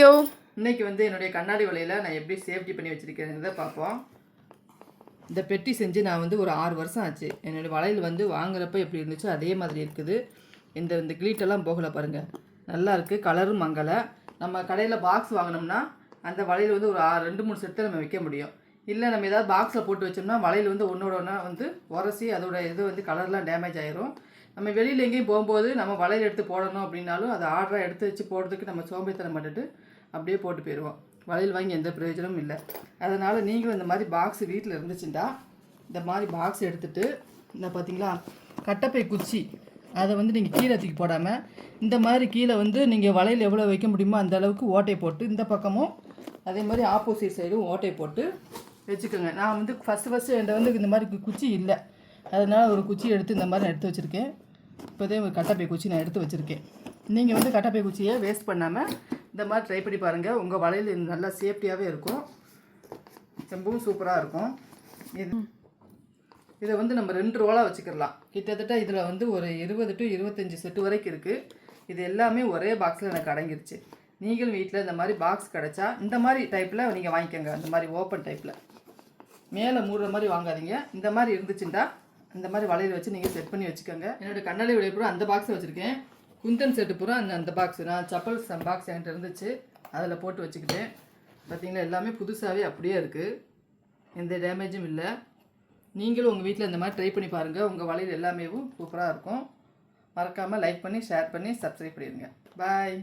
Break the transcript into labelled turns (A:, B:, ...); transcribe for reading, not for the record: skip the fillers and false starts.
A: Video.
B: இன்னைக்கு என்னுடைய கண்ணாடி வளையல நான் எப்படி சேஃப்டி பண்ணி வச்சிருக்கேன்றதை பார்ப்போம். இந்த பெட்டி செஞ்சு நான் ஒரு 6 வருஷம் ஆச்சு. என்னுடைய வளையல் வாங்குறப்ப எப்படி இருந்துச்சு அதே மாதிரி இருக்குது. இந்த கிளீட்டெல்லாம் போகலை பாருங்கள், நல்லா இருக்குது. கலரும் மங்கலை. நம்ம கடையில் பாக்ஸ் வாங்கினோம்னா அந்த வளையல் ஒரு 2-3 செட்டு நம்ம வைக்க முடியும். இல்லை நம்ம ஏதாவது பாக்ஸில் போட்டு வச்சோம்னா வளையல் ஒன்றோட ஒன்றா உரசி அதோட இது கலர்லாம் டேமேஜ் ஆயிரும். நம்ம வெளியில் எங்கேயும் போகும்போது நம்ம வளையல் எடுத்து போடணும் அப்படின்னாலும் அதை ஆர்டராக எடுத்து வச்சு போடுறதுக்கு நம்ம சோம்பேறித்தனம் பண்ணிட்டு அப்படியே போட்டு போயிடுவோம். வளையல் வாங்கி எந்த பிரயோஜனமும் இல்லை. அதனால் நீங்களும் இந்த மாதிரி பாக்ஸ் வீட்டில் இருந்துச்சுட்டா இந்த மாதிரி பாக்ஸ் எடுத்துகிட்டு இந்த பார்த்தீங்களா கட்டப்பை குச்சி அதை நீங்கள் கீழே தூக்கி போடாமல் இந்த மாதிரி கீழே நீங்கள் வளையல் எவ்வளோ வைக்க முடியுமோ அந்த அளவுக்கு ஓட்டை போட்டு இந்த பக்கமும் அதே மாதிரி ஆப்போசிட் சைடும் ஓட்டை போட்டு வச்சுக்கோங்க. நான் ஃபஸ்ட்டு என்கிட்ட இந்த மாதிரி குச்சி இல்லை, அதனால் ஒரு குச்சி எடுத்து இந்த மாதிரி நான் எடுத்து வச்சுருக்கேன். இப்போதே ஒரு கட்டப்பை குச்சி நான் எடுத்து வச்சுருக்கேன். நீங்கள் கட்டப்பை குச்சியை வேஸ்ட் பண்ணாமல் இந்த மாதிரி ட்ரை பண்ணி பாருங்கள். உங்கள் வளையல் நல்லா சேஃப்டியாகவே இருக்கும், ரொம்பவும் சூப்பராக இருக்கும். இதை நம்ம 2 ரோலாக வச்சுக்கலாம். கிட்டத்தட்ட இதில் ஒரு 20 to 25 செட்டு வரைக்கும் இருக்குது. இது எல்லாமே ஒரே பாக்ஸில் எனக்கு அடங்கிருச்சு. நீங்களும் வீட்டில் இந்த மாதிரி பாக்ஸ் கிடச்சா இந்த மாதிரி டைப்பில் நீங்கள் வாங்கிக்கோங்க. இந்த மாதிரி ஓப்பன் டைப்பில் மேலே மூடுற மாதிரி வாங்காதீங்க. இந்த மாதிரி இருந்துச்சுன்னா இந்த மாதிரி வளையல் வச்சு நீங்கள் செட் பண்ணி வச்சுக்கோங்க. என்னோடய கண்ணாடி வளையல் பூரா அந்த பாக்ஸை வச்சுருக்கேன். குந்தன் செட்டு பூரா அந்த பாக்ஸ், நான் சப்பல் பாக்ஸ் என்கிட்ட இருந்துச்சு, அதில் போட்டு வச்சுக்கிட்டேன். பார்த்திங்களா, எல்லாமே புதுசாகவே அப்படியே இருக்குது, எந்த டேமேஜும் இல்லை. நீங்களும் உங்கள் வீட்டில் இந்த மாதிரி ட்ரை பண்ணி பாருங்கள். உங்கள் வளையல் எல்லாமே சூப்பராக இருக்கும். மறக்காமல் லைக் பண்ணி ஷேர் பண்ணி சப்ஸ்கிரைப் பண்ணிடுங்க. பாய்.